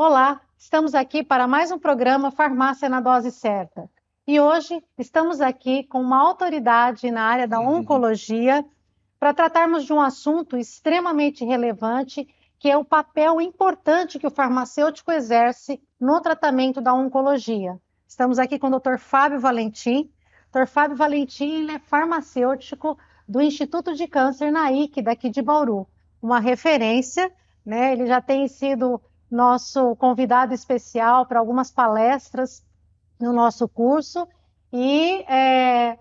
Olá, estamos aqui para mais um programa Farmácia na Dose Certa. E hoje estamos aqui com uma autoridade na área da oncologia para tratarmos de um assunto extremamente relevante, que é o papel importante que o farmacêutico exerce no tratamento da oncologia. Estamos aqui com o Dr. Fábio Valentim. Dr. Fábio Valentim, ele é farmacêutico do Instituto de Câncer NAIC, daqui de Bauru, uma referência, né? Ele já tem sido nosso convidado especial para algumas palestras no nosso curso e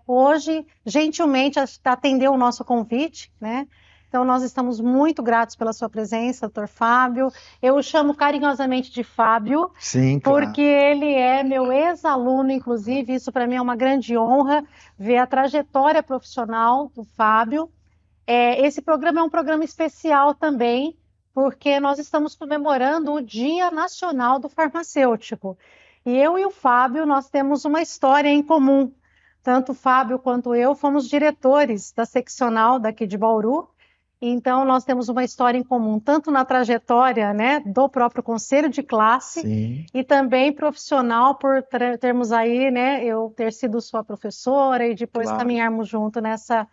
hoje, gentilmente, atendeu o nosso convite, né? Então, nós estamos muito gratos pela sua presença, doutor Fábio. Eu o chamo carinhosamente de Fábio, Sim, claro. porque ele é meu ex-aluno, inclusive, isso para mim é uma grande honra, ver a trajetória profissional do Fábio. Esse programa é um programa especial também, porque nós estamos comemorando o Dia Nacional do Farmacêutico. E eu e o Fábio, nós temos uma história em comum. Tanto o Fábio quanto eu fomos diretores da seccional daqui de Bauru. Então, nós temos uma história em comum, tanto na trajetória, né, do próprio conselho de classe, Sim. e também profissional, por termos aí, né, eu ter sido sua professora e depois Claro. caminharmos junto nessa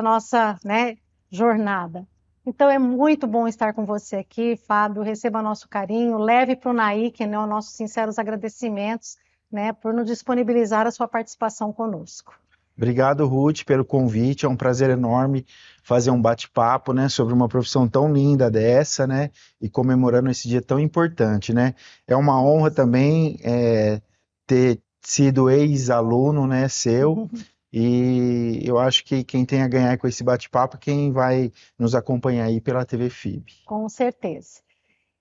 nossa, né, jornada. Então é muito bom estar com você aqui, Fábio. Receba nosso carinho, leve para o NAIC, né, os nossos sinceros agradecimentos, né, por nos disponibilizar a sua participação conosco. Obrigado, Ruth, pelo convite. É um prazer enorme fazer um bate-papo, né, sobre uma profissão tão linda dessa, né, e comemorando esse dia tão importante, né. É uma honra também ter sido ex-aluno, né, seu, e eu acho que quem tem a ganhar com esse bate-papo é quem vai nos acompanhar aí pela TV FIB. Com certeza.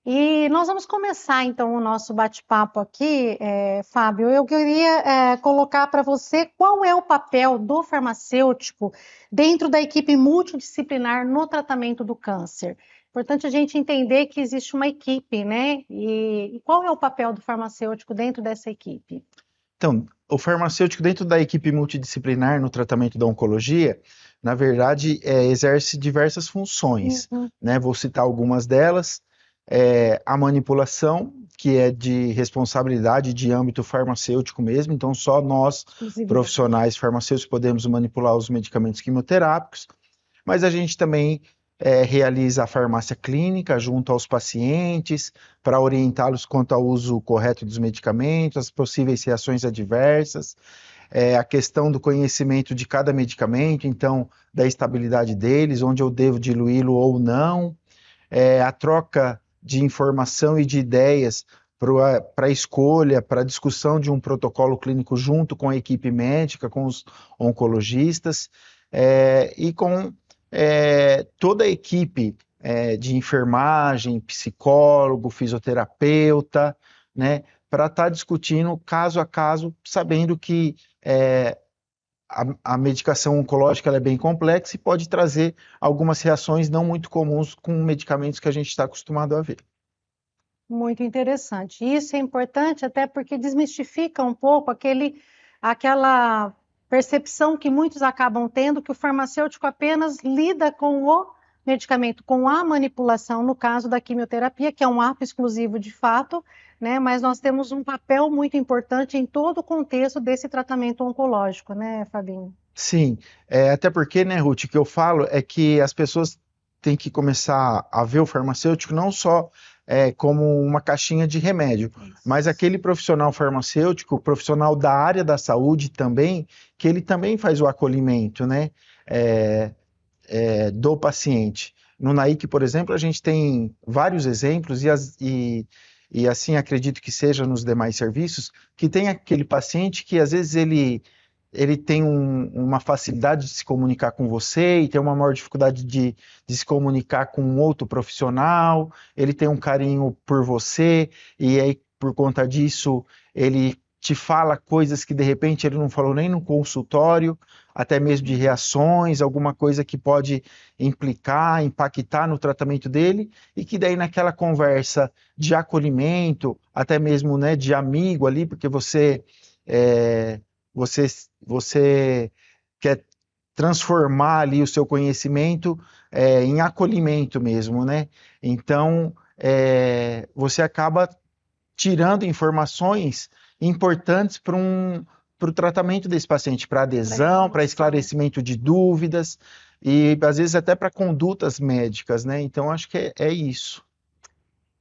E nós vamos começar, então, o nosso bate-papo aqui, Fábio. Eu queria colocar para você qual é o papel do farmacêutico dentro da equipe multidisciplinar no tratamento do câncer. Importante a gente entender que existe uma equipe, né? E qual é o papel do farmacêutico dentro dessa equipe? Então, o farmacêutico dentro da equipe multidisciplinar no tratamento da oncologia, na verdade, exerce diversas funções, né? Vou citar algumas delas. A manipulação, que é de responsabilidade de âmbito farmacêutico mesmo, então só nós, profissionais farmacêuticos, podemos manipular os medicamentos quimioterápicos, mas a gente também realiza a farmácia clínica junto aos pacientes para orientá-los quanto ao uso correto dos medicamentos, as possíveis reações adversas, a questão do conhecimento de cada medicamento, então da estabilidade deles, onde eu devo diluí-lo ou não, a troca de informação e de ideias para a escolha, para a discussão de um protocolo clínico junto com a equipe médica, com os oncologistas, e com toda a equipe de enfermagem, psicólogo, fisioterapeuta, né, para estar discutindo caso a caso, sabendo que a medicação oncológica ela é bem complexa e pode trazer algumas reações não muito comuns com medicamentos que a gente está acostumado a ver. Muito interessante. Isso é importante até porque desmistifica um pouco aquela percepção que muitos acabam tendo que o farmacêutico apenas lida com o medicamento, com a manipulação, no caso da quimioterapia, que é um ato exclusivo de fato, né? Mas nós temos um papel muito importante em todo o contexto desse tratamento oncológico, né, Fabinho? Sim, até porque, né, Ruth, o que eu falo é que as pessoas têm que começar a ver o farmacêutico não só como uma caixinha de remédio, mas aquele profissional farmacêutico, profissional da área da saúde também, que ele também faz o acolhimento, né, do paciente. No NAIC, por exemplo, a gente tem vários exemplos e assim acredito que seja nos demais serviços, que tem aquele paciente que às vezes ele tem uma facilidade de se comunicar com você e tem uma maior dificuldade de se comunicar com um outro profissional, ele tem um carinho por você e aí por conta disso ele te fala coisas que de repente ele não falou nem no consultório, até mesmo de reações, alguma coisa que pode implicar, impactar no tratamento dele e que daí naquela conversa de acolhimento, até mesmo, né, de amigo ali, porque você, você quer transformar ali o seu conhecimento em acolhimento mesmo, né? Então, você acaba tirando informações importantes para o tratamento desse paciente, para adesão, para esclarecimento de dúvidas e às vezes até para condutas médicas, né? Então acho que é isso.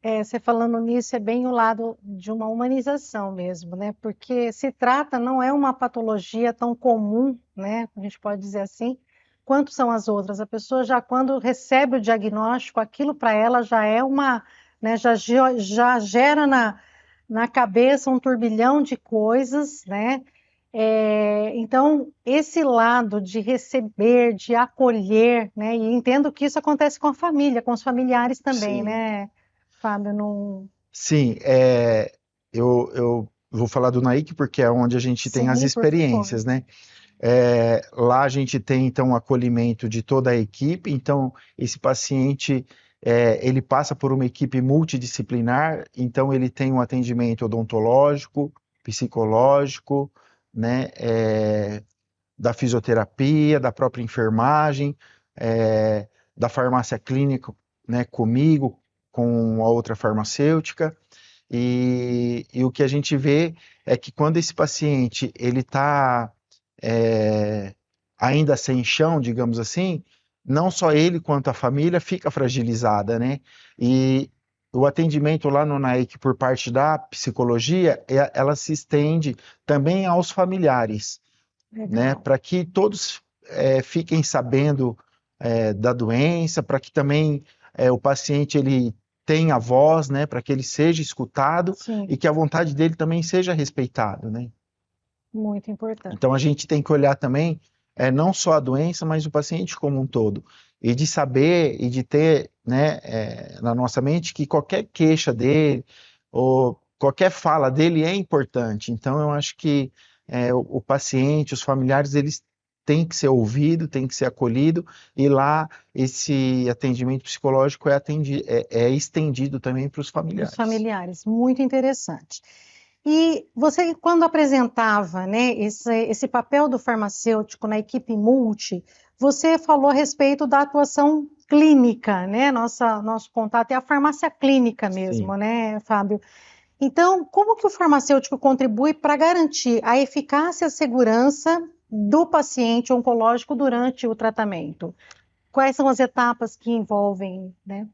Você falando nisso, é bem o lado de uma humanização mesmo, né? Porque se trata, não é uma patologia tão comum, né? A gente pode dizer assim, quanto são as outras. A pessoa já, quando recebe o diagnóstico, aquilo para ela já é uma, né? Já gera na cabeça um turbilhão de coisas, né? Então, esse lado de receber, de acolher, né? E entendo que isso acontece com a família, com os familiares também, Sim. né? Fábio, não. Sim, eu vou falar do NAIC porque é onde a gente tem as Sim, por favor. experiências, né? Lá a gente tem, então, o acolhimento de toda a equipe, então esse paciente, ele passa por uma equipe multidisciplinar, então ele tem um atendimento odontológico, psicológico, né, da fisioterapia, da própria enfermagem, da farmácia clínica, né, comigo, com a outra farmacêutica, e o que a gente vê é que quando esse paciente ele está ainda sem chão, digamos assim, não só ele quanto a família fica fragilizada, né? E o atendimento lá no NAIC por parte da psicologia, ela se estende também aos familiares, né? Legal. Para que todos fiquem sabendo da doença, para que também o paciente ele tenha voz, né? Para que ele seja escutado Sim, e que a vontade dele também seja respeitada, né? muito importante. Então a gente tem que olhar também não só a doença, mas o paciente como um todo. E de saber e de ter, né, na nossa mente que qualquer queixa dele ou qualquer fala dele é importante. Então eu acho que o paciente, os familiares, eles têm que ser ouvidos, têm que ser acolhidos, e lá esse atendimento psicológico é estendido também para os Para os familiares. familiares, muito interessante. E você, quando apresentava, né, esse papel do farmacêutico na equipe multi, você falou a respeito da atuação clínica, né? Nosso contato é a farmácia clínica mesmo, Sim. né, Fábio? Então, como que o farmacêutico contribui para garantir a eficácia e a segurança do paciente oncológico durante o tratamento? Quais são as etapas que envolvem, né?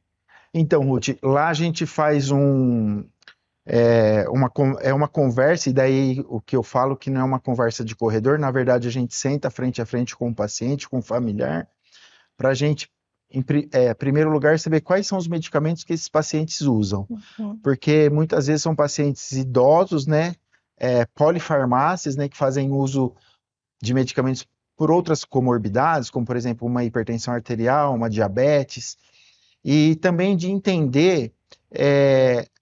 Então, Ruth, lá a gente faz uma conversa, e daí o que eu falo que não é uma conversa de corredor, na verdade a gente senta frente a frente com o paciente, com o familiar, para a gente, em primeiro lugar, saber quais são os medicamentos que esses pacientes usam. Uhum. Porque muitas vezes são pacientes idosos, né, polifarmácias, né, que fazem uso de medicamentos por outras comorbidades, como por exemplo uma hipertensão arterial, uma diabetes, e também de entender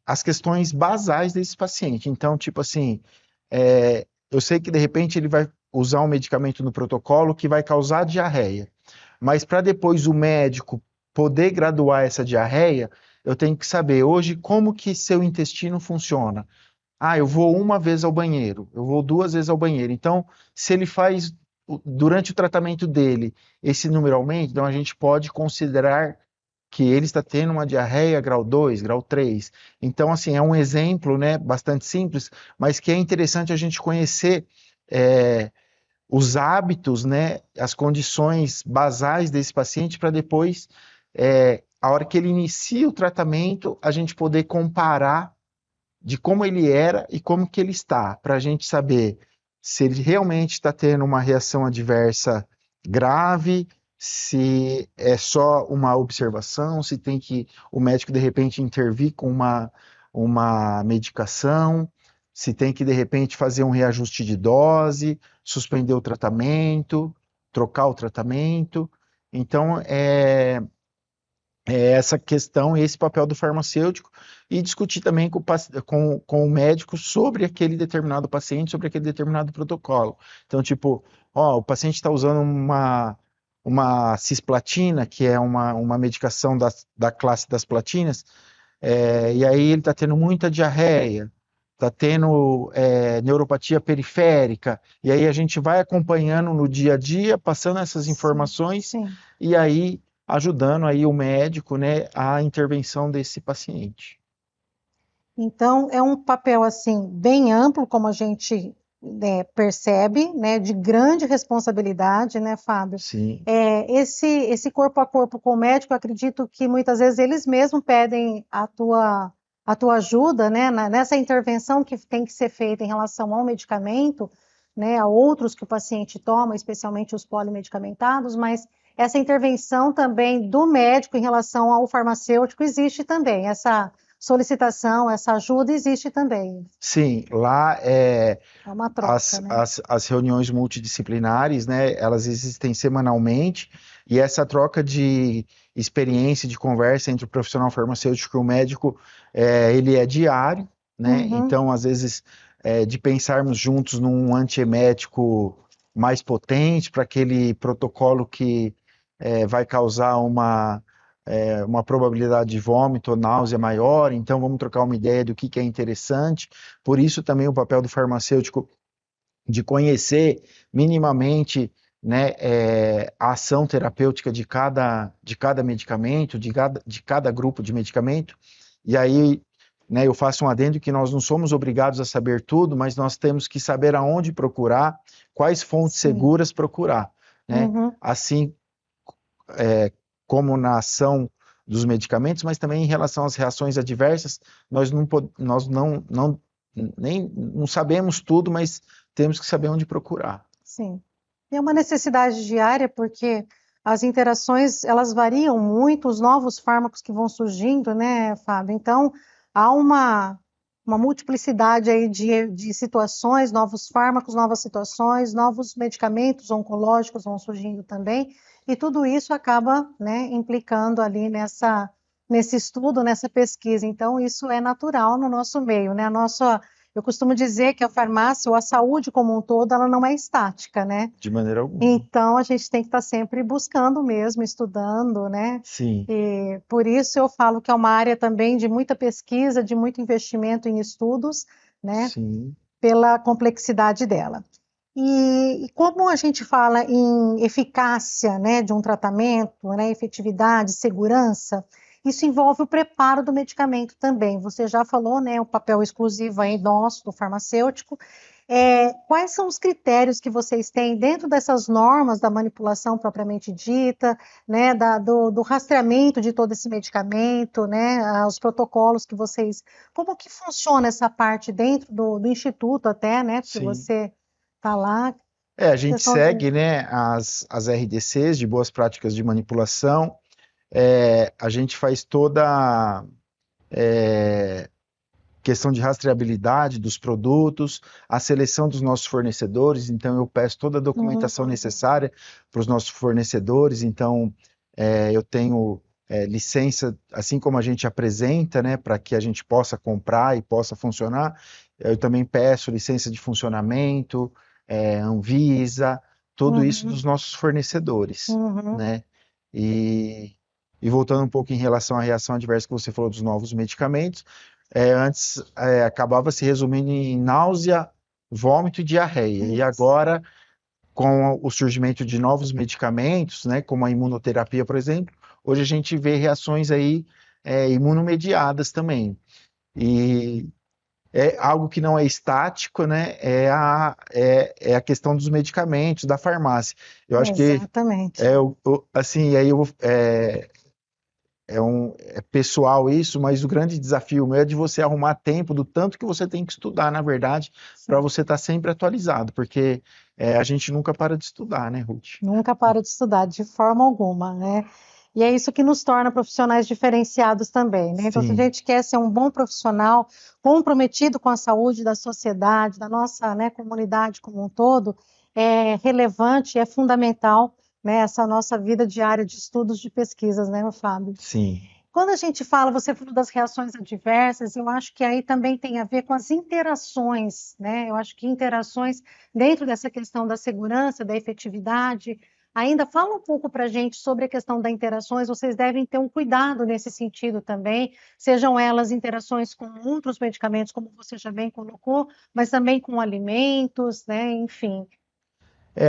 as questões basais desse paciente. Então, tipo assim, eu sei que de repente ele vai usar um medicamento no protocolo que vai causar diarreia, mas para depois o médico poder graduar essa diarreia, eu tenho que saber hoje como que seu intestino funciona. Ah, eu vou uma vez ao banheiro, eu vou duas vezes ao banheiro. Então, se ele faz durante o tratamento dele esse número aumenta, então a gente pode considerar que ele está tendo uma diarreia grau 2, grau 3. Então, assim, é um exemplo, né, bastante simples, mas que é interessante a gente conhecer os hábitos, né, as condições basais desse paciente para depois, a hora que ele inicia o tratamento, a gente poder comparar de como ele era e como que ele está, para a gente saber se ele realmente está tendo uma reação adversa grave, se é só uma observação, se tem que o médico de repente intervir com uma medicação, se tem que de repente fazer um reajuste de dose, suspender o tratamento, trocar o tratamento. Então, essa questão, esse papel do farmacêutico, e discutir também com o médico sobre aquele determinado paciente, sobre aquele determinado protocolo. Então, tipo, ó, o paciente está usando uma cisplatina, que é uma medicação da classe das platinas, e aí ele está tendo muita diarreia, está tendo neuropatia periférica, e aí a gente vai acompanhando no dia a dia, passando essas Sim, informações, sim. e aí ajudando aí o médico, né, a intervenção desse paciente. Então, é um papel assim bem amplo, como a gente percebe, né, de grande responsabilidade, né, Fábio? Sim, Esse corpo a corpo com o médico, eu acredito que muitas vezes eles mesmos pedem a tua ajuda, né, nessa intervenção que tem que ser feita em relação ao medicamento, né, a outros que o paciente toma, especialmente os polimedicamentados, mas essa intervenção também do médico em relação ao farmacêutico existe também, essa solicitação, essa ajuda existe também. sim, lá É uma troca, as, né? as, as reuniões multidisciplinares, né, elas existem semanalmente, e essa troca de experiência, de conversa entre o profissional farmacêutico e o médico, ele é diário, né? Uhum, Então, às vezes, de pensarmos juntos num antiemético mais potente para aquele protocolo que vai causar uma probabilidade de vômito ou náusea maior, então vamos trocar uma ideia do que é interessante. Por isso também o papel do farmacêutico de conhecer minimamente, né, a ação terapêutica de cada medicamento, de cada grupo de medicamento. E aí, né, eu faço um adendo que nós não somos obrigados a saber tudo, mas nós temos que saber aonde procurar, quais fontes sim. seguras procurar, né? Uhum, Assim, é, como na ação dos medicamentos, mas também em relação às reações adversas, nós nem não sabemos tudo, mas temos que saber onde procurar. sim. É uma necessidade diária porque as interações elas variam muito, os novos fármacos que vão surgindo, né, Fábio? Então, há uma multiplicidade aí de situações, novos fármacos, novas situações, novos medicamentos oncológicos vão surgindo também, e tudo isso acaba, né, implicando ali nesse estudo, nessa pesquisa. Então, isso é natural no nosso meio, né? Eu costumo dizer que a farmácia ou a saúde como um todo, ela não é estática, né? De maneira alguma. Então, a gente tem que estar sempre buscando mesmo, estudando, né? Sim, E por isso eu falo que é uma área também de muita pesquisa, de muito investimento em estudos, né? sim, Pela complexidade dela. E como a gente fala em eficácia, né, de um tratamento, né, efetividade, segurança, isso envolve o preparo do medicamento também. Você já falou, né, o papel exclusivo aí nosso, do farmacêutico. Quais são os critérios que vocês têm dentro dessas normas da manipulação propriamente dita, né, do rastreamento de todo esse medicamento, né, os protocolos que vocês. Como que funciona essa parte dentro do instituto até, né, porque sim. você está lá, A gente questão de. segue, né, as RDCs de boas práticas de manipulação. A gente faz toda questão de rastreabilidade dos produtos, a seleção dos nossos fornecedores, então eu peço toda a documentação Uhum, necessária para os nossos fornecedores, então eu tenho licença, assim como a gente apresenta, né, para que a gente possa comprar e possa funcionar, eu também peço licença de funcionamento, Anvisa, tudo isso dos uhum, nossos fornecedores, uhum. né? E, e voltando um pouco em relação à reação adversa que você falou dos novos medicamentos, antes acabava se resumindo em náusea, vômito e diarreia. E Isso. agora, com o surgimento de novos medicamentos, né, como a imunoterapia, por exemplo, hoje a gente vê reações aí imunomediadas também. E é algo que não é estático, né? É a questão dos medicamentos, da farmácia. Eu acho que Exatamente. assim, aí é pessoal isso, mas o grande desafio meu é de você arrumar tempo do tanto que você tem que estudar, na verdade, para Sim. você estar sempre atualizado, porque a gente nunca para de estudar, né, Ruth? Nunca paro de estudar, de forma alguma, né? E é isso que nos torna profissionais diferenciados também, né? Então, se a Sim, gente quer ser um bom profissional, comprometido com a saúde da sociedade, da nossa, né, comunidade como um todo, é relevante, é fundamental, né, essa nossa vida diária de estudos, de pesquisas, né, Fábio? sim, Quando a gente fala, você falou das reações adversas, eu acho que aí também tem a ver com as interações, né? Eu acho que interações dentro dessa questão da segurança, da efetividade. Ainda fala um pouco para a gente sobre a questão das interações, vocês devem ter um cuidado nesse sentido também, sejam elas interações com outros medicamentos, como você já bem colocou, mas também com alimentos, né? Enfim.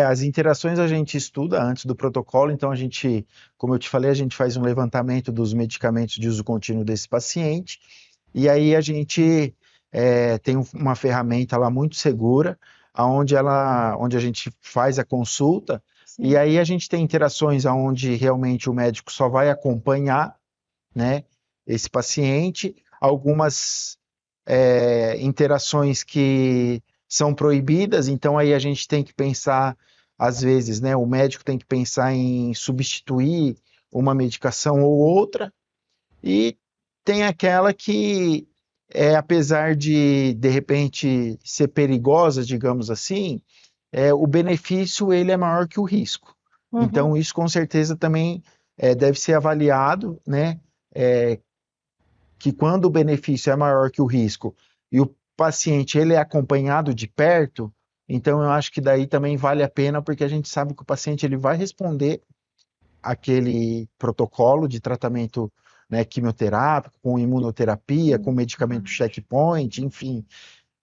as interações a gente estuda antes do protocolo, então a gente, como eu te falei, a gente faz um levantamento dos medicamentos de uso contínuo desse paciente, e aí a gente tem uma ferramenta lá muito segura, onde a gente faz a consulta, e Sim. aí a gente tem interações onde realmente o médico só vai acompanhar, né, esse paciente, algumas interações que são proibidas, então aí a gente tem que pensar, às vezes, né, o médico tem que pensar em substituir uma medicação ou outra, e tem aquela que, apesar de repente, ser perigosa, digamos assim, o benefício ele é maior que o risco. Uhum. Então, isso com certeza também deve ser avaliado, né? É, que quando o benefício é maior que o risco e o paciente ele é acompanhado de perto, então eu acho que daí também vale a pena, porque a gente sabe que o paciente ele vai responder aquele protocolo de tratamento, né, quimioterápico, com imunoterapia, com medicamento checkpoint, enfim,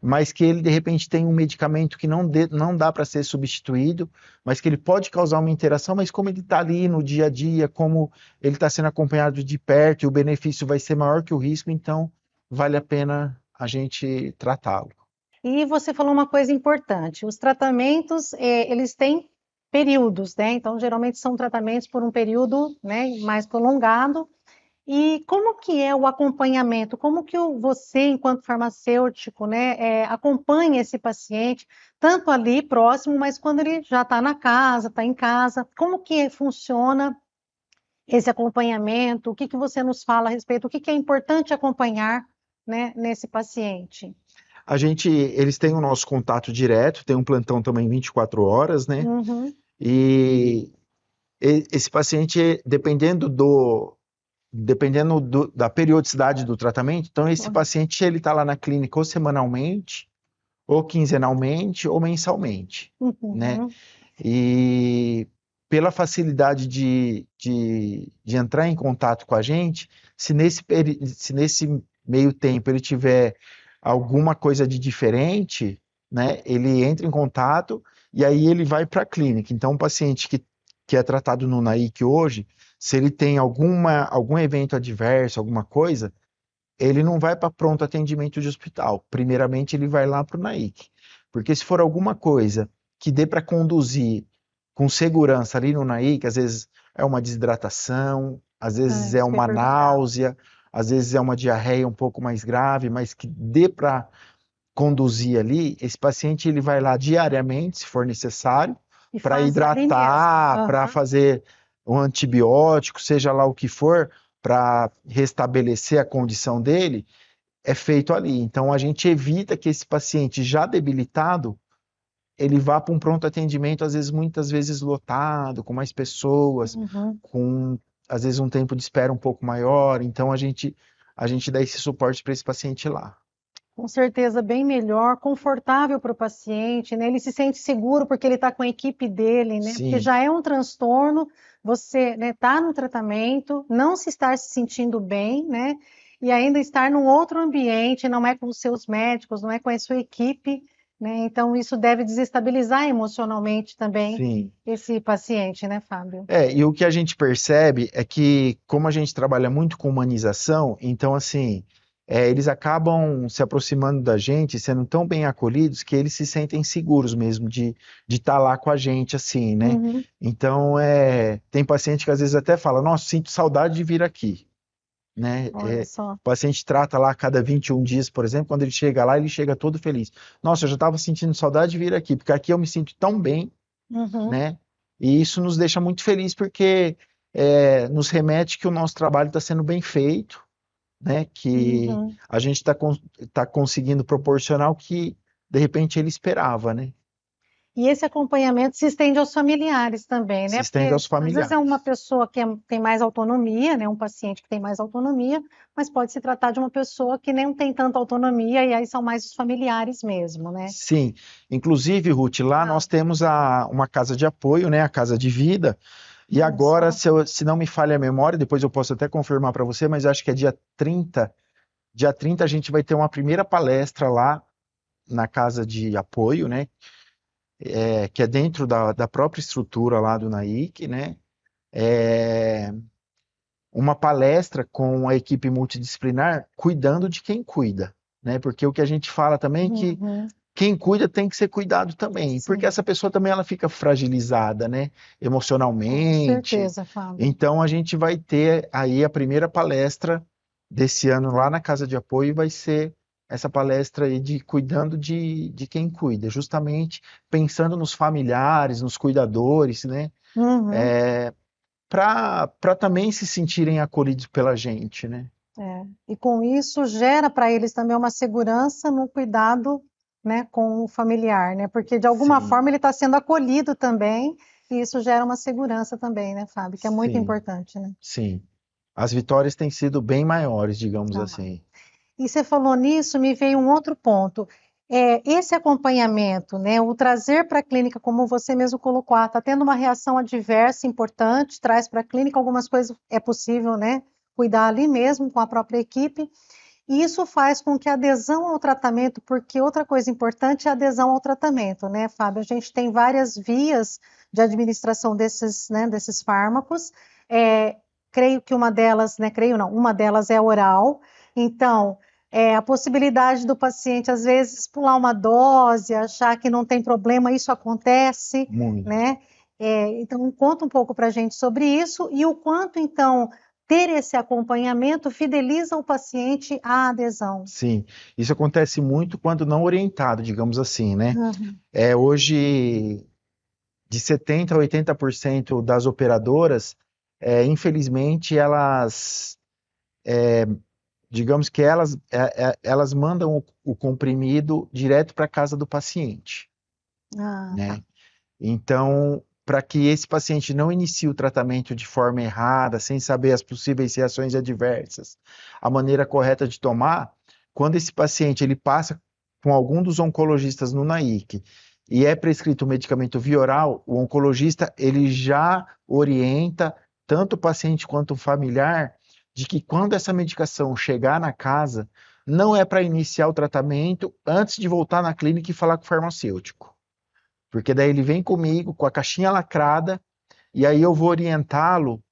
mas que ele de repente tem um medicamento que não dá para ser substituído, mas que ele pode causar uma interação, mas como ele está ali no dia a dia, como ele está sendo acompanhado de perto e o benefício vai ser maior que o risco, então vale a pena a gente tratá-lo. E você falou uma coisa importante: os tratamentos, eles têm períodos, né? Então, geralmente são tratamentos por um período, né, mais prolongado. E como que é o acompanhamento? Como que você, enquanto farmacêutico, né, acompanha esse paciente, tanto ali próximo, mas quando ele já está na casa, está em casa, como que funciona esse acompanhamento? O que que você nos fala a respeito? O que que é importante acompanhar, né, nesse paciente? Eles têm o nosso contato direto, tem um plantão também 24 horas, né? Uhum. E esse paciente, da periodicidade do tratamento, então esse paciente ele está lá na clínica ou semanalmente, ou quinzenalmente, ou mensalmente, né? Uhum. E pela facilidade de entrar em contato com a gente, se nesse meio tempo ele tiver alguma coisa de diferente, né, ele entra em contato e aí ele vai para a clínica. Então, um paciente que é tratado no NAIC hoje, se ele tem algum evento adverso, alguma coisa, ele não vai para pronto atendimento de hospital. Primeiramente, ele vai lá para o NAIC. Porque se for alguma coisa que dê para conduzir com segurança ali no NAIC, às vezes é uma desidratação, às vezes é Isso que eu ia uma perguntar. náusea, às vezes é uma diarreia um pouco mais grave, mas que dê para conduzir ali, esse paciente ele vai lá diariamente, se for necessário, E para faz ali mesmo. hidratar, para Aham. fazer um antibiótico, seja lá o que for, para restabelecer a condição dele, é feito ali. Então a gente evita que esse paciente já debilitado ele vá para um pronto atendimento, às vezes muitas vezes lotado, com mais pessoas, Uhum. com às vezes um tempo de espera um pouco maior. Então a gente dá esse suporte para esse paciente lá. Com certeza, bem melhor, confortável para o paciente, né? Ele se sente seguro porque ele está com a equipe dele, né? Porque Sim, já é um transtorno você, né, tá no tratamento, não se estar se sentindo bem, né? E ainda estar num outro ambiente, não é com os seus médicos, não é com a sua equipe, né? Então isso deve desestabilizar emocionalmente também sim. esse paciente, né, Fábio? E o que a gente percebe é que, como a gente trabalha muito com humanização, então, assim, eles acabam se aproximando da gente, sendo tão bem acolhidos, que eles se sentem seguros mesmo de estar lá com a gente, assim, né? Uhum. Então, tem paciente que às vezes até fala, nossa, sinto saudade de vir aqui, né? Olha só. O paciente trata lá a cada 21 dias, por exemplo, quando ele chega lá, ele chega todo feliz. Nossa, eu já estava sentindo saudade de vir aqui, porque aqui eu me sinto tão bem, Uhum. né? E isso nos deixa muito feliz porque nos remete que o nosso trabalho está sendo bem feito, né? Que Uhum. a gente está conseguindo proporcionar o que de repente ele esperava, né? E esse acompanhamento se estende aos familiares também, Se né? estende Porque aos às vezes é familiares. uma pessoa que tem mais autonomia, né? Um paciente que tem mais autonomia, mas pode se tratar de uma pessoa que nem tem tanta autonomia, e aí são mais os familiares mesmo, né? Sim, inclusive, Ruth, lá Ah, nós temos uma casa de apoio, né? A Casa de Vida. E olha agora, só. se não me falha a memória, depois eu posso até confirmar para você, mas acho que é dia 30 a gente vai ter uma primeira palestra lá na casa de apoio, né? Que é dentro da própria estrutura lá do NAIC, né? É, uma palestra com a equipe multidisciplinar cuidando de quem cuida, né? Porque o que a gente fala também é que Uhum. quem cuida tem que ser cuidado também, porque Sim, essa pessoa também ela fica fragilizada, né? com Emocionalmente. certeza, Fábio. Então a gente vai ter aí a primeira palestra desse ano lá na Casa de Apoio, vai ser essa palestra aí de cuidando de quem cuida, justamente pensando nos familiares, nos cuidadores, né? Uhum. Para também se sentirem acolhidos pela gente, né? É. E com isso gera para eles também uma segurança no cuidado, né, com o familiar, né? Porque de alguma Sim, forma ele está sendo acolhido também, e isso gera uma segurança também, né, Fábio? Que é muito sim, importante, né? sim. As vitórias têm sido bem maiores, digamos Ah. assim. E você falou nisso, me veio um outro ponto. Esse acompanhamento, né, o trazer para a clínica, como você mesmo colocou, está tendo uma reação adversa importante, traz para a clínica algumas coisas, é possível, né, cuidar ali mesmo com a própria equipe, e isso faz com que a adesão ao tratamento, porque outra coisa importante é a adesão ao tratamento, né, Fábio? A gente tem várias vias de administração desses, né, desses fármacos, é, creio que uma delas, né, creio não, uma delas é oral, então, a possibilidade do paciente, às vezes, pular uma dose, achar que não tem problema, isso acontece, Muito. né? Então, conta um pouco para a gente sobre isso e o quanto, então, ter esse acompanhamento fideliza o paciente à adesão. Sim, isso acontece muito quando não orientado, digamos assim, né? Uhum. Hoje, de 70% a 80% das operadoras, infelizmente, digamos que elas mandam o comprimido direto para a casa do paciente, Ah, tá. né? Então, para que esse paciente não inicie o tratamento de forma errada, sem saber as possíveis reações adversas, a maneira correta de tomar, quando esse paciente ele passa com algum dos oncologistas no NAIC e é prescrito o medicamento via oral, o oncologista ele já orienta tanto o paciente quanto o familiar de que quando essa medicação chegar na casa, não é para iniciar o tratamento antes de voltar na clínica e falar com o farmacêutico. Porque daí ele vem comigo com a caixinha lacrada e aí eu vou orientá-lo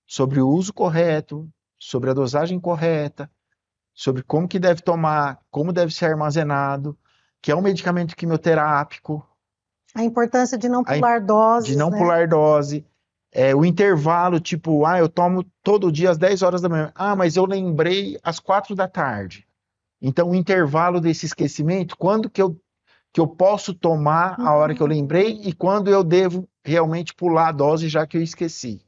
sobre o uso correto, sobre a dosagem correta, sobre como que deve tomar, como deve ser armazenado, que é um medicamento quimioterápico, A importância de não a pular de doses, não né? pular dose, o intervalo, tipo, eu tomo todo dia às 10 horas da manhã. Ah, mas eu lembrei às 4 da tarde. Então, o intervalo desse esquecimento, quando que eu posso tomar a hora que eu lembrei e Hum. quando eu devo realmente pular a dose já que eu esqueci.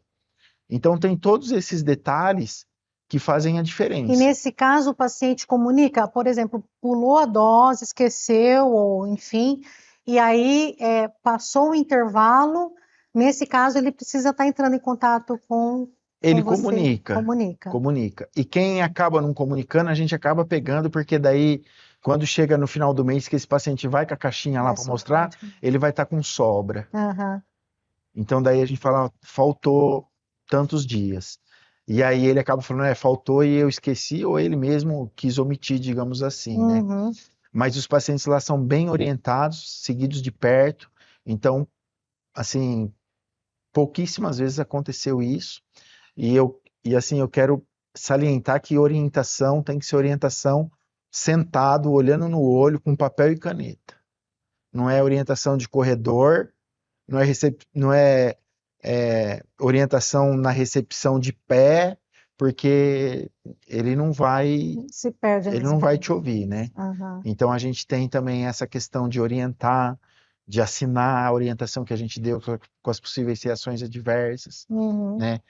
Então, tem todos esses detalhes que fazem a E diferença. nesse caso, o paciente comunica, por exemplo, pulou a dose, esqueceu, ou enfim, e aí passou o intervalo. Nesse caso, ele precisa estar entrando em contato com Ele você. comunica, Comunica. comunica. E quem acaba não comunicando, a gente acaba pegando, porque daí, quando chega no final do mês, que esse paciente vai com a caixinha lá É para mostrar, sofrido. ele vai estar com sobra. Aham. Então, daí a gente fala, ó, faltou tantos dias. E aí ele acaba falando, faltou e eu esqueci, ou ele mesmo quis omitir, digamos assim, né? Uhum. Mas os pacientes lá são bem orientados, seguidos de perto. Então, assim, pouquíssimas vezes aconteceu isso. E assim, eu quero salientar que orientação tem que ser orientação sentado, olhando no olho, com papel e caneta. Não é orientação de corredor, não é orientação na recepção de pé, porque ele não vai, Se perde ele nas não vai te ouvir, informações. né? Aham. Então a gente tem também essa questão de orientar, de assinar a orientação que a gente deu com as possíveis reações adversas, Uhum. né?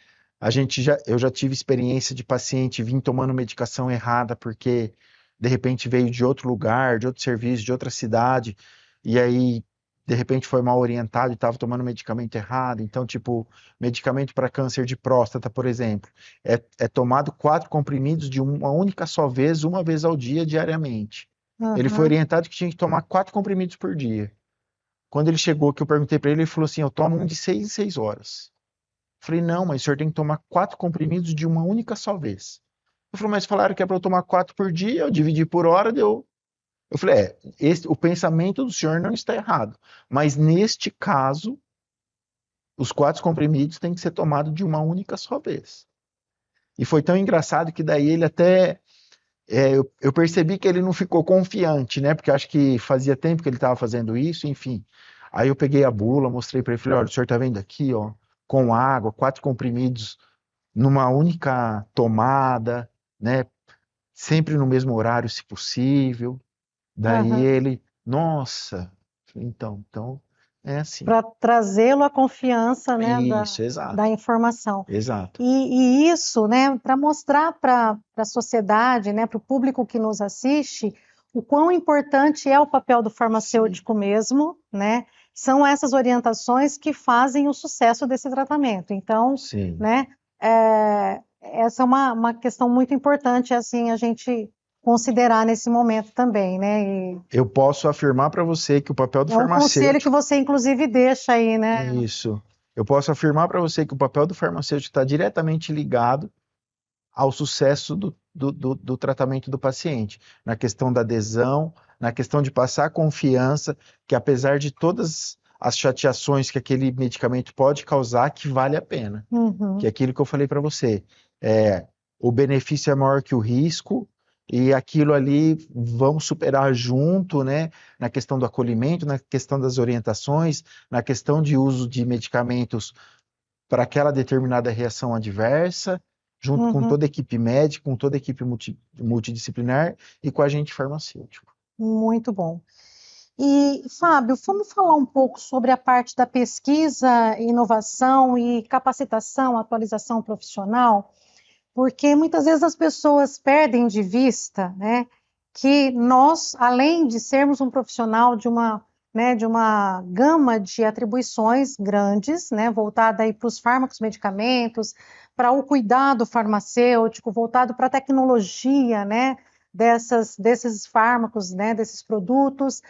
Eu já tive experiência de paciente vir tomando medicação errada porque de repente veio de outro lugar, de outro serviço, de outra cidade, e aí de repente foi mal orientado e estava tomando medicamento errado. Então, tipo, medicamento para câncer de próstata, por exemplo, é tomado 4 comprimidos de uma única só vez, uma vez ao dia, diariamente. Ele foi Aham. orientado que tinha que tomar 4 comprimidos por dia. Quando ele chegou, que eu perguntei para ele, ele falou assim: eu tomo um de 6 em 6 horas. Falei, não, mas o senhor tem que tomar 4 comprimidos de uma única só vez. Eu falei, mas falaram que é para eu tomar 4 por dia, eu dividi por hora, deu. Eu falei, o pensamento do senhor não está errado, mas neste caso, os 4 comprimidos têm que ser tomados de uma única só vez. E foi tão engraçado que daí ele até... eu percebi que ele não ficou confiante, né? Porque acho que fazia tempo que ele estava fazendo isso, enfim. Aí eu peguei a bula, mostrei para ele, falei, olha, o senhor tá vendo aqui, ó, com água, 4 comprimidos numa única tomada, né? Sempre no mesmo horário, se possível. Daí Aham. ele, nossa, então é assim. Para trazê-lo à confiança, né, Isso, da exato, informação. exato. E isso, né, para mostrar para a sociedade, né, para o público que nos assiste, o quão importante é o papel do Sim, farmacêutico mesmo, né? São essas orientações que fazem o sucesso desse tratamento. Então, sim. né, essa é uma questão muito importante, assim, a gente considerar nesse momento também, né? E Eu posso afirmar para você que o papel do é um conselho que farmacêutico, você, inclusive, deixa aí, né? isso, eu posso afirmar para você que o papel do farmacêutico está diretamente ligado ao sucesso do tratamento do paciente, na questão da adesão, na questão de passar confiança, que apesar de todas as chateações que aquele medicamento pode causar, que vale a pena. Que é Uhum, aquilo que eu falei para você. É, o benefício é maior que o risco, e aquilo ali vamos superar junto, né? Na questão do acolhimento, na questão das orientações, na questão de uso de medicamentos para aquela determinada reação adversa, junto com uhum. toda a equipe médica, com toda a equipe multidisciplinar e com a agente farmacêutico. Muito bom. E, Fábio, vamos falar um pouco sobre a parte da pesquisa, inovação e capacitação, atualização profissional, porque muitas vezes as pessoas perdem de vista, né, que nós, além de sermos um profissional de uma gama de atribuições grandes, né, voltada aí para os fármacos, medicamentos, para o cuidado farmacêutico, voltado para a tecnologia, né, desses fármacos, né, desses produtos,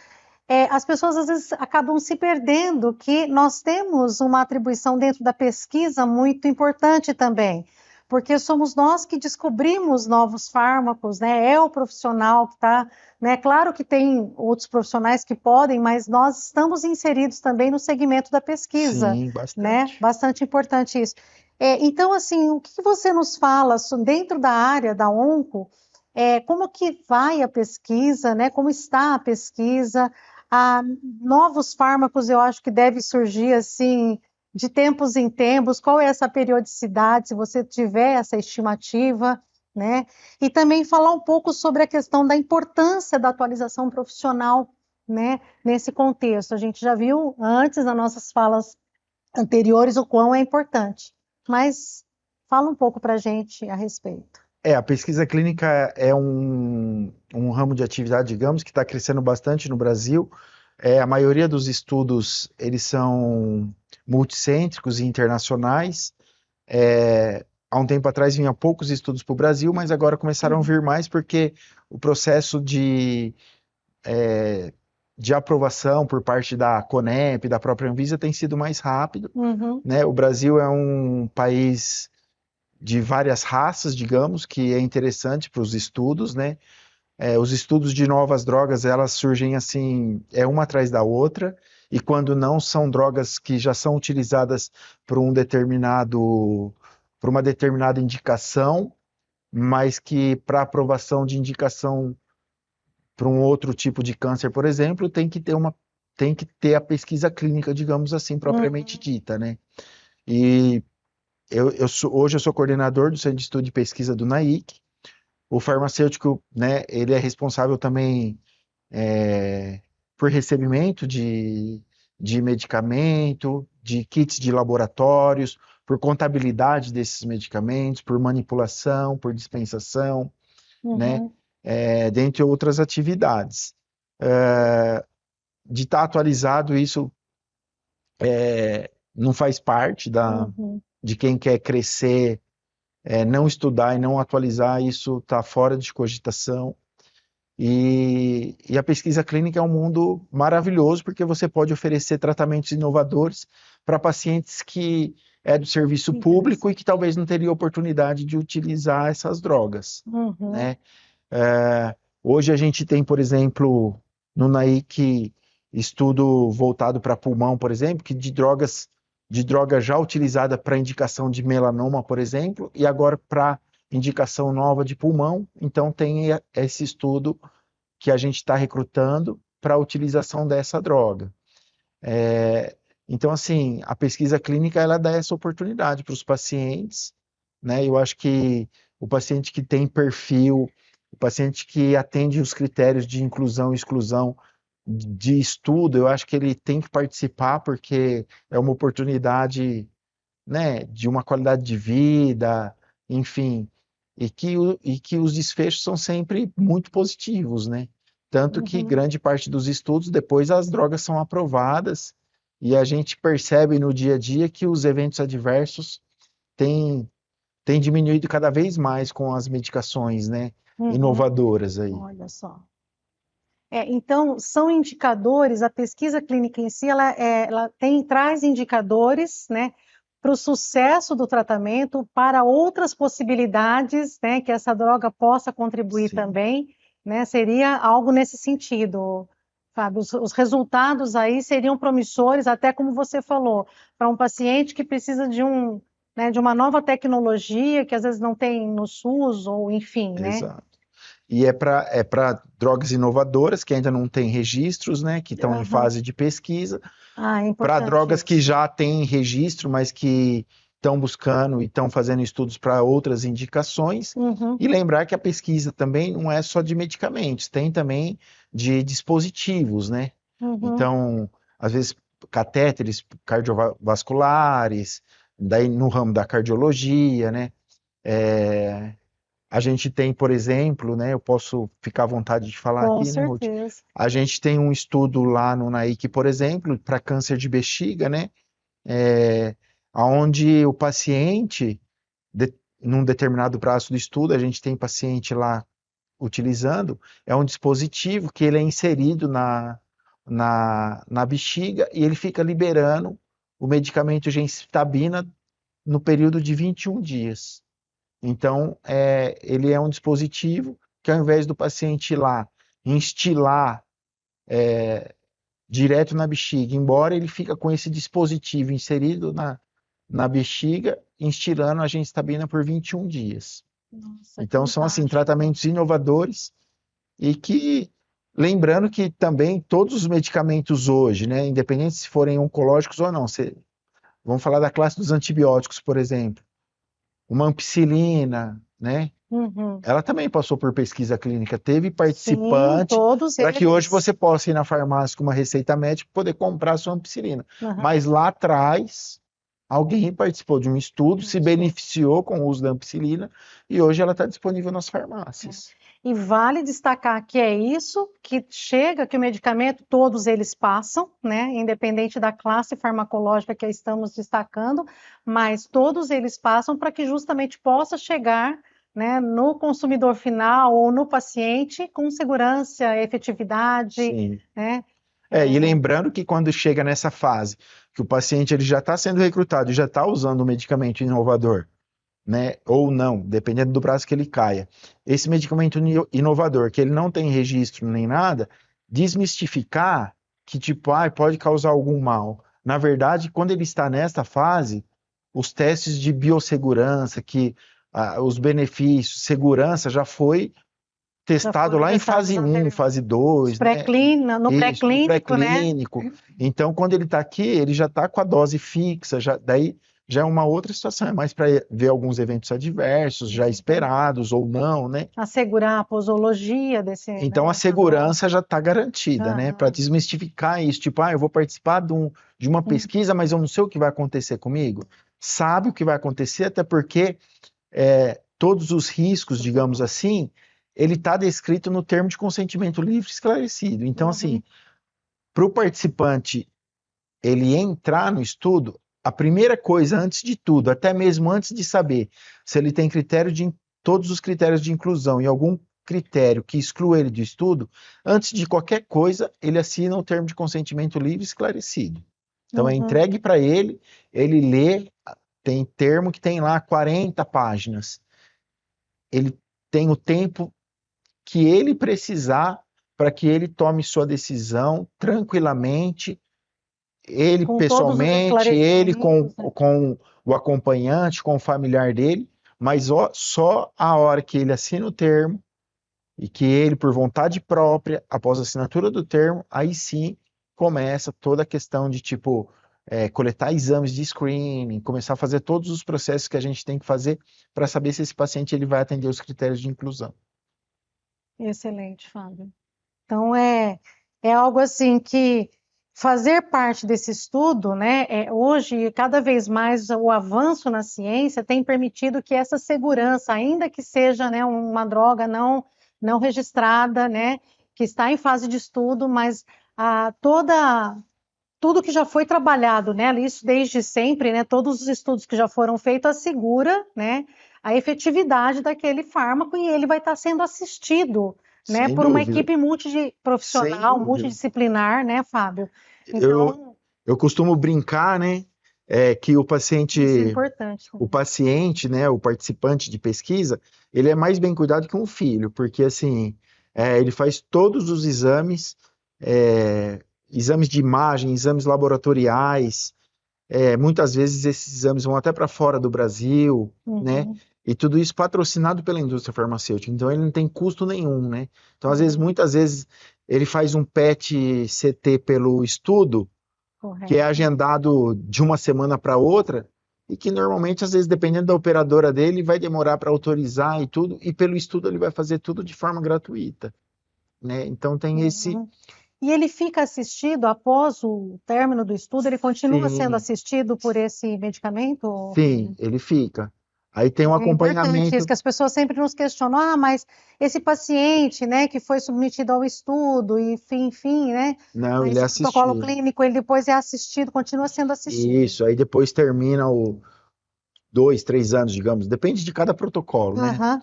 as pessoas às vezes acabam se perdendo que nós temos uma atribuição dentro da pesquisa muito importante também, porque somos nós que descobrimos novos fármacos, né? É o profissional que está, né? Claro que tem outros profissionais que podem, mas nós estamos inseridos também no segmento da pesquisa, Sim, né? bastante. Bastante importante isso. Então, assim, o que você nos fala dentro da área da onco? Como que vai a pesquisa, né? Como está a pesquisa? Novos fármacos eu acho que deve surgir assim de tempos em tempos. Qual é essa periodicidade, se você tiver essa estimativa, né? E também falar um pouco sobre a questão da importância da atualização profissional, né? Nesse contexto. A gente já viu antes nas nossas falas anteriores o quão é importante, mas fala um pouco para a gente a respeito. A pesquisa clínica é um ramo de atividade, digamos, que está crescendo bastante no Brasil. A maioria dos estudos, eles são multicêntricos e internacionais. Há um tempo atrás vinha poucos estudos para o Brasil, mas agora começaram a Uhum, vir mais porque o processo de aprovação por parte da CONEP, da própria Anvisa, tem sido mais rápido, uhum, né? O Brasil é um país de várias raças, digamos, que é interessante para os estudos, né? Os estudos de novas drogas, elas surgem assim, uma atrás da outra, e quando não são drogas que já são utilizadas por por uma determinada indicação, mas que para aprovação de indicação para um outro tipo de câncer, por exemplo, tem que ter a pesquisa clínica, digamos assim, propriamente uhum, dita, né? E hoje eu sou coordenador do Centro de Estudo e Pesquisa do NAIC. O farmacêutico, né, ele é responsável também por recebimento de medicamento, de kits de laboratórios, por contabilidade desses medicamentos, por manipulação, por dispensação, né, uhum, dentre outras atividades. De estar atualizado, isso não faz parte uhum. de quem quer crescer, não estudar e não atualizar, isso está fora de cogitação. E a pesquisa clínica é um mundo maravilhoso, porque você pode oferecer tratamentos inovadores para pacientes que é do serviço público e Interessante. que talvez não teria oportunidade de utilizar essas drogas, Uhum, né? Hoje a gente tem, por exemplo, no NAIC, estudo voltado para pulmão, por exemplo, que de droga já utilizada para indicação de melanoma, por exemplo, e agora para indicação nova de pulmão, então tem esse estudo que a gente está recrutando para a utilização dessa droga. Então, assim, a pesquisa clínica, ela dá essa oportunidade para os pacientes, né? Eu acho que o paciente que tem perfil, o paciente que atende os critérios de inclusão e exclusão de estudo, eu acho que ele tem que participar porque é uma oportunidade, né, de uma qualidade de vida, enfim, e que os desfechos são sempre muito positivos, né? Tanto que Uhum. grande parte dos estudos, depois as drogas são aprovadas e a gente percebe no dia a dia que os eventos adversos têm, têm diminuído cada vez mais com as medicações, né, Uhum. inovadoras aí. Olha só. Então, são indicadores, a pesquisa clínica em si, ela traz indicadores, né, para o sucesso do tratamento, para outras possibilidades, né, que essa droga possa contribuir Sim, também, né, seria algo nesse sentido, Fábio. Os resultados aí seriam promissores, até como você falou, para um paciente que precisa né, de uma nova tecnologia que às vezes não tem no SUS, ou enfim, né? exato. E é para drogas inovadoras que ainda não têm registros, né, que estão em Aham. fase de pesquisa, Ah, é para importante drogas que isso. já têm registro, mas que estão buscando e estão fazendo estudos para outras indicações. Uhum. E lembrar que a pesquisa também não é só de medicamentos, tem também de dispositivos, né? Uhum. Então, às vezes, catéteres cardiovasculares, daí no ramo da cardiologia, né? É, a gente tem, por exemplo, né? Eu posso ficar à vontade de falar Com aqui, né, Ruth? certeza. A gente tem um estudo lá no NAIC, por exemplo, para câncer de bexiga, né? É, onde o paciente, num determinado prazo do estudo, a gente tem paciente lá utilizando, é um dispositivo que ele é inserido na bexiga e ele fica liberando o medicamento gemcitabina no período de 21 dias. Então, ele é um dispositivo que ao invés do paciente ir lá instilar direto na bexiga, embora ele fica com esse dispositivo inserido na bexiga, instilando a gemcitabina por 21 dias. Nossa, que Então, são assim fantástico. tratamentos inovadores e que, lembrando que também todos os medicamentos hoje, né, independente se forem oncológicos ou não, vamos falar da classe dos antibióticos, por exemplo, uma ampicilina, né, Uhum. ela também passou por pesquisa clínica, teve Sim, participante todos para que hoje eles. você possa ir na farmácia com uma receita médica e poder comprar a sua ampicilina. Aham. Mas lá atrás, alguém participou de um estudo, se Isso. beneficiou com o uso da ampicilina e hoje ela está disponível nas farmácias. E vale destacar que é isso que chega, que o medicamento, todos eles passam, né? Independente da classe farmacológica que estamos destacando, mas todos eles passam para que justamente possa chegar, né, no consumidor final ou no paciente com segurança, efetividade, Sim. né? E lembrando que quando chega nessa fase, que o paciente ele já está sendo recrutado e já está usando um medicamento inovador, né? Ou não, dependendo do braço que ele caia. Esse medicamento inovador, que ele não tem registro nem nada, desmistificar que, tipo, pode causar algum mal. Na verdade, quando ele está nesta fase, os testes de biossegurança, os benefícios, segurança já foi Já testado foram lá em testados fase 1, fase anteriormente. 2, né? No Isso, no pré-clínico, né? pré-clínico. Então, quando ele está aqui, ele já está com a dose fixa, daí já é uma outra situação, é mais para ver alguns eventos adversos, já Uhum. esperados ou não, né? Assegurar a posologia Então, a dessa droga. segurança já está garantida, né? Para Aham. desmistificar isso, tipo, eu vou participar de uma Uhum. pesquisa, mas eu não sei o que vai acontecer comigo. Sabe o que vai acontecer, até porque todos os riscos, digamos assim, ele está descrito no termo de consentimento livre e esclarecido. Então, Uhum. assim, para o participante ele entrar no estudo, a primeira coisa, antes de tudo, até mesmo antes de saber se ele tem todos os critérios de inclusão e algum critério que exclua ele do estudo, antes de qualquer coisa, ele assina o termo de consentimento livre e esclarecido. Então é Uhum. entregue para ele lê, tem termo que tem lá 40 páginas. Ele tem o tempo que ele precisar para que ele tome sua decisão tranquilamente, ele Com todos os pessoalmente, ele esclarecimentos, né? com o acompanhante, com o familiar dele, mas só a hora que ele assina o termo e que ele, por vontade própria, após a assinatura do termo, aí sim começa toda a questão de tipo coletar exames de screening, começar a fazer todos os processos que a gente tem que fazer para saber se esse paciente ele vai atender os critérios de inclusão. Excelente, Fábio. Então, é algo assim que fazer parte desse estudo, né, hoje, cada vez mais, o avanço na ciência tem permitido que essa segurança, ainda que seja, né, uma droga não registrada, né, que está em fase de estudo, mas tudo que já foi trabalhado, né, isso desde sempre, né, todos os estudos que já foram feitos assegura, né, a efetividade daquele fármaco e ele vai estar sendo assistido, né, Sem por uma dúvida, equipe sem multiprofissional, dúvida. multidisciplinar, né, Fábio? Eu, Então, eu costumo brincar, né, que isso é importante o também. paciente, né, o participante de pesquisa, ele é mais bem cuidado que um filho, porque assim, ele faz todos os exames, exames de imagem, exames laboratoriais, muitas vezes esses exames vão até para fora do Brasil, né? Uhum, E tudo isso patrocinado pela indústria farmacêutica, então ele não tem custo nenhum, né? Então, uhum, muitas vezes, ele faz um PET-CT pelo estudo, que é correto. agendado de uma semana para outra, e que normalmente, às vezes, dependendo da operadora dele, vai demorar para autorizar e tudo, e pelo estudo ele vai fazer tudo de forma gratuita, né? Então tem esse, Uhum. E ele fica assistido após o término do estudo, ele continua sendo sim, assistido por esse medicamento, sim, Fábio? ele fica. Aí tem um É importante isso, acompanhamento, que as pessoas sempre nos questionam, mas esse paciente, né, que foi submetido ao estudo, e enfim, né, não, a ele é esse protocolo assistido. clínico, ele depois é assistido, continua sendo assistido. Isso, aí depois termina o 2, 3 anos, digamos, depende de cada protocolo, né? Aham,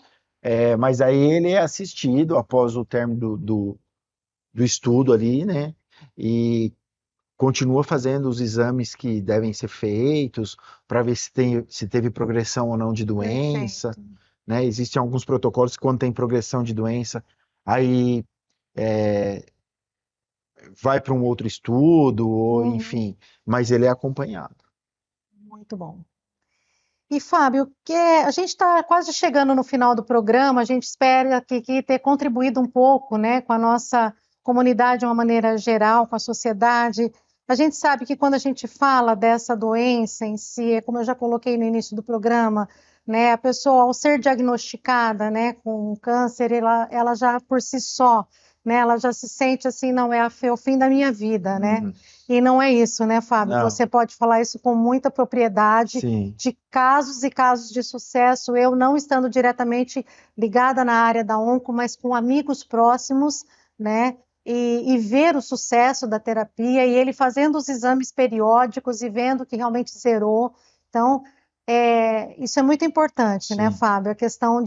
Mas aí ele é assistido após o término do estudo ali, né? E continua fazendo os exames que devem ser feitos para ver se teve progressão ou não de doença, perfeito. né? Existem alguns protocolos que quando tem progressão de doença, aí vai para um outro estudo, ou Uhum, enfim, mas ele é acompanhado. muito bom. E, Fábio, a gente está quase chegando no final do programa, a gente espera que ter contribuído um pouco, né, com a nossa comunidade de uma maneira geral, com a sociedade. A gente sabe que quando a gente fala dessa doença em si, é como eu já coloquei no início do programa, né, a pessoa, ao ser diagnosticada, né, com câncer, ela já por si só, né, ela já se sente assim, não, é o fim da minha vida, né? Uhum. E não é isso, né, Fábio? Não, Você pode falar isso com muita propriedade sim, de casos e casos de sucesso, eu não estando diretamente ligada na área da onco, mas com amigos próximos, né? E ver o sucesso da terapia e ele fazendo os exames periódicos e vendo que realmente zerou. Então, isso é muito importante, né, sim. Fábio? A questão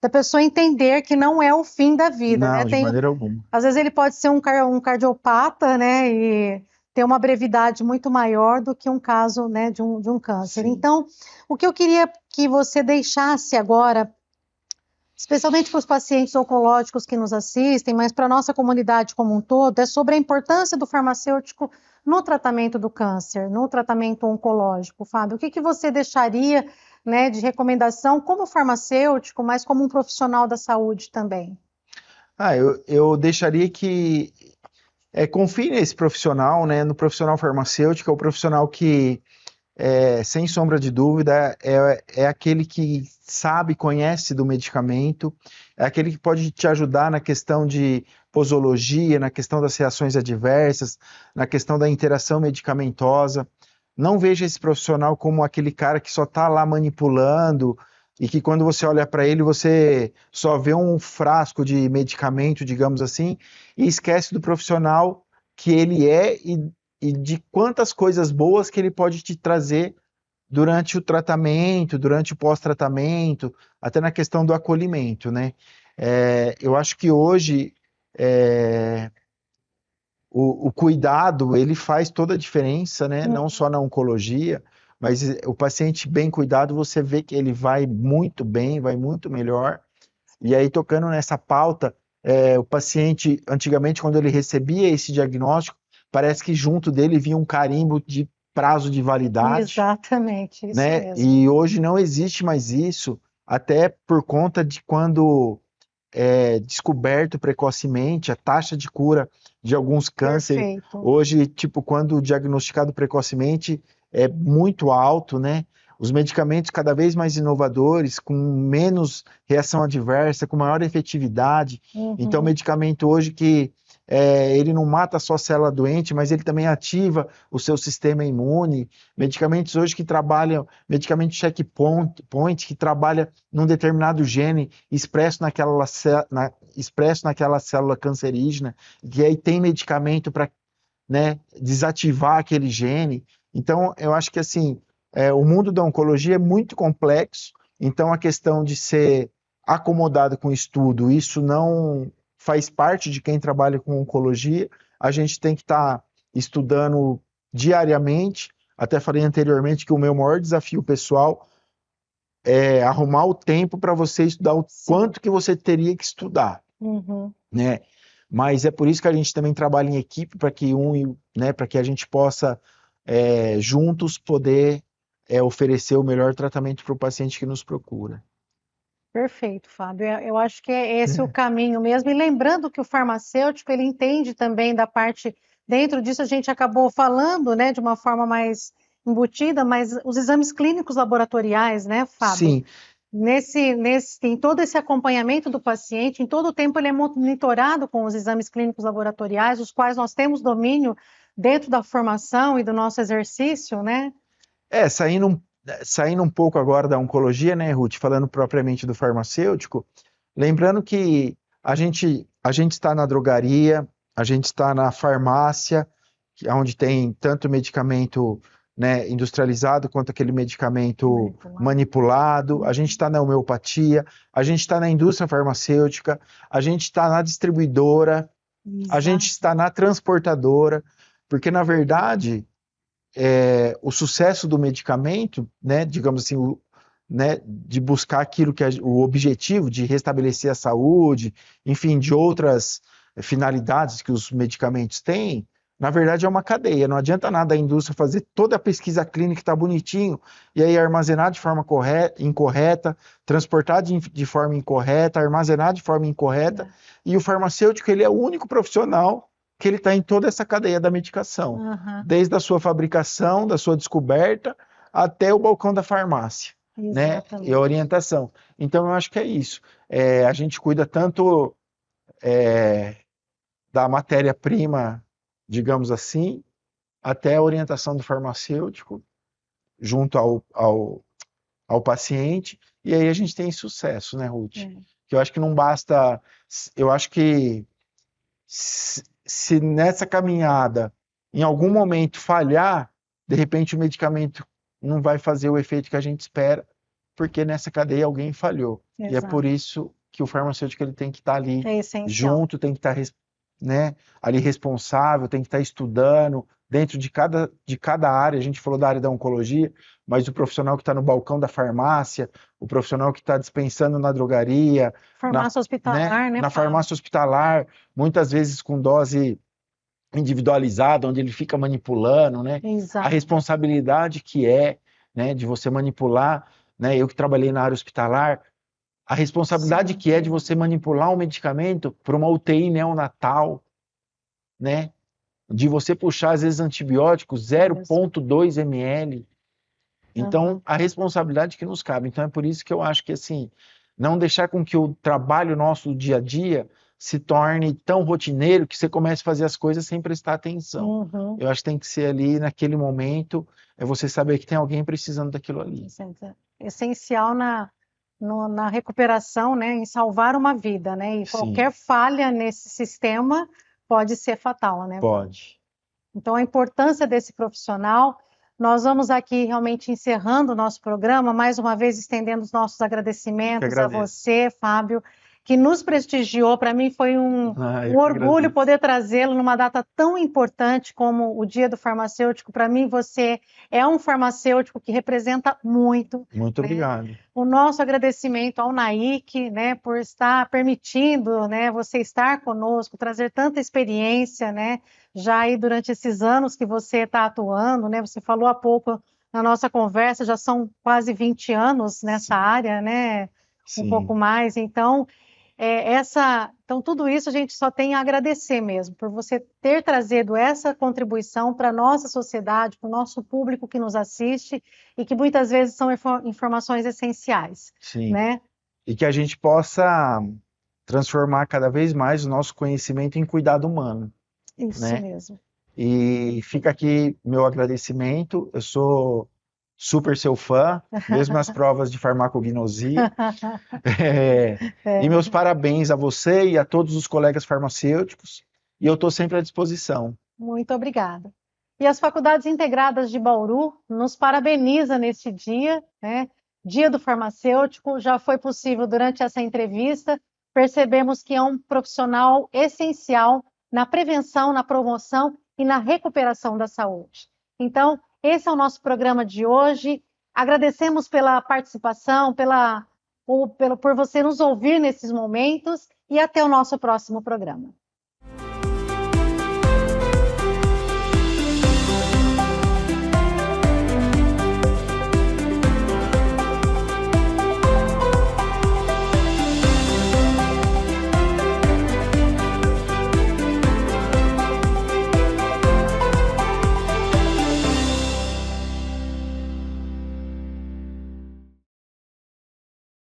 da pessoa entender que não é o fim da vida, né? Não, de maneira alguma. Às vezes ele pode ser um cardiopata, né? E ter uma brevidade muito maior do que um caso, né, de um câncer. Sim. Então, o que eu queria que você deixasse agora, especialmente para os pacientes oncológicos que nos assistem, mas para a nossa comunidade como um todo, é sobre a importância do farmacêutico no tratamento do câncer, no tratamento oncológico. Fábio, o que você deixaria, né, de recomendação como farmacêutico, mas como um profissional da saúde também? Eu deixaria que confie nesse profissional, né, no profissional farmacêutico, é o profissional que, sem sombra de dúvida, é aquele que sabe, conhece do medicamento, é aquele que pode te ajudar na questão de posologia, na questão das reações adversas, na questão da interação medicamentosa. Não veja esse profissional como aquele cara que só está lá manipulando e que quando você olha para ele, você só vê um frasco de medicamento, digamos assim, e esquece do profissional que ele é e de quantas coisas boas que ele pode te trazer durante o tratamento, durante o pós-tratamento, até na questão do acolhimento, né? Eu acho que hoje é, o cuidado, ele faz toda a diferença, né? Não só na oncologia, mas o paciente bem cuidado, você vê que ele vai muito bem, vai muito melhor. E aí, tocando nessa pauta, o paciente, antigamente, quando ele recebia esse diagnóstico, parece que junto dele vinha um carimbo de prazo de validade, Exatamente, isso né? mesmo. E hoje não existe mais isso. até por conta de quando é descoberto precocemente, a taxa de cura de alguns cânceres, Perfeito. hoje, tipo, quando diagnosticado precocemente, é muito alto, né? Os medicamentos cada vez mais inovadores, com menos reação adversa, com maior efetividade. Então, o Uhum. medicamento hoje que ele não mata só a célula doente, mas ele também ativa o seu sistema imune. Medicamentos hoje que trabalham, medicamento checkpoint, que trabalha num determinado gene expresso naquela célula cancerígena, e aí tem medicamento para, né, desativar aquele gene. Então, eu acho que assim, o mundo da oncologia é muito complexo, então a questão de ser acomodado com estudo, isso não faz parte de quem trabalha com oncologia, a gente tem que estar estudando diariamente. Até falei anteriormente que o meu maior desafio pessoal é arrumar o tempo para você estudar o Sim. quanto que você teria que estudar, Uhum. né? Mas é por isso que a gente também trabalha em equipe para que né, para que a gente possa juntos poder oferecer o melhor tratamento para o paciente que nos procura. Perfeito, Fábio. Eu acho que é esse o caminho mesmo. E lembrando que o farmacêutico, ele entende também da parte, dentro disso a gente acabou falando, né, de uma forma mais embutida, mas os exames clínicos laboratoriais, né, Fábio? Sim, Tem todo esse acompanhamento do paciente, em todo o tempo ele é monitorado com os exames clínicos laboratoriais, os quais nós temos domínio dentro da formação e do nosso exercício, né? saindo um pouco agora da oncologia, né, Ruth, falando propriamente do farmacêutico, lembrando que a gente está na drogaria, a gente está na farmácia, onde tem tanto medicamento, né, industrializado quanto aquele medicamento manipulado, a gente está na homeopatia, a gente está na indústria farmacêutica, a gente está na distribuidora, a gente Exato. está na transportadora, porque na verdade o sucesso do medicamento, né, digamos assim, né, de buscar aquilo que é o objetivo de restabelecer a saúde, enfim, de outras finalidades que os medicamentos têm, na verdade é uma cadeia. Não adianta nada a indústria fazer toda a pesquisa clínica que está bonitinho e aí armazenar de forma incorreta, transportar de forma incorreta, armazenar de forma incorreta, e o farmacêutico ele é o único profissional que ele está em toda essa cadeia da medicação, Uhum. desde a sua fabricação, da sua descoberta, até o balcão da farmácia, né? E a orientação. Então, eu acho que é isso. A gente cuida tanto da matéria-prima, digamos assim, até a orientação do farmacêutico, junto ao paciente, e aí a gente tem sucesso, né, Ruth? Que eu acho que não basta. Eu acho que se nessa caminhada, em algum momento falhar, de repente o medicamento não vai fazer o efeito que a gente espera, porque nessa cadeia alguém falhou. E é por isso que o farmacêutico ele tem que estar ali junto, tem que estar, né, ali responsável, tem que estar estudando dentro de cada área. A gente falou da área da oncologia, mas o profissional que está no balcão da farmácia, o profissional que está dispensando na drogaria, Farmácia hospitalar, né, na farmácia hospitalar, muitas vezes com dose individualizada, onde ele fica manipulando, né? Exato. A responsabilidade que é, né, de você manipular, né? Eu que trabalhei na área hospitalar, a responsabilidade que é de você manipular um medicamento para uma UTI neonatal, né? De você puxar, às vezes, antibiótico 0,2 ml. Então, a responsabilidade que nos cabe. Então, é por isso que eu acho que, assim, não deixar com que o trabalho nosso do dia a dia se torne tão rotineiro que você comece a fazer as coisas sem prestar atenção. Eu acho que tem que ser ali, naquele momento, é você saber que tem alguém precisando daquilo ali. Essencial na recuperação, né, em salvar uma vida, né? E qualquer falha nesse sistema pode ser fatal, né? Pode. Então, a importância desse profissional. Nós vamos aqui realmente encerrando o nosso programa, mais uma vez estendendo os nossos agradecimentos a você, Fábio, que nos prestigiou. Para mim foi um orgulho poder trazê-lo numa data tão importante como o Dia do Farmacêutico. Para mim, você é um farmacêutico que representa muito. Muito obrigado. O nosso agradecimento ao NAIC, né, por estar permitindo, né, você estar conosco, trazer tanta experiência, né, já aí durante esses anos que você está atuando, né, você falou há pouco na nossa conversa, já são quase 20 anos nessa área, né? Um pouco Sim. mais. Então, então, tudo isso a gente só tem a agradecer mesmo, por você ter trazido essa contribuição para a nossa sociedade, para o nosso público que nos assiste, e que muitas vezes são informações essenciais, Sim. né? E que a gente possa transformar cada vez mais o nosso conhecimento em cuidado humano, Isso né? mesmo. E fica aqui meu agradecimento. Eu sou super seu fã, mesmo nas provas de farmacognosia. É, e É, meus parabéns a você e a todos os colegas farmacêuticos. E eu estou sempre à disposição. muito obrigada. E as Faculdades Integradas de Bauru nos parabeniza neste dia, né? Dia do Farmacêutico. Já foi possível durante essa entrevista, percebemos que é um profissional essencial na prevenção, na promoção e na recuperação da saúde. Então, esse é o nosso programa de hoje. Agradecemos pela participação, por você nos ouvir nesses momentos e até o nosso próximo programa.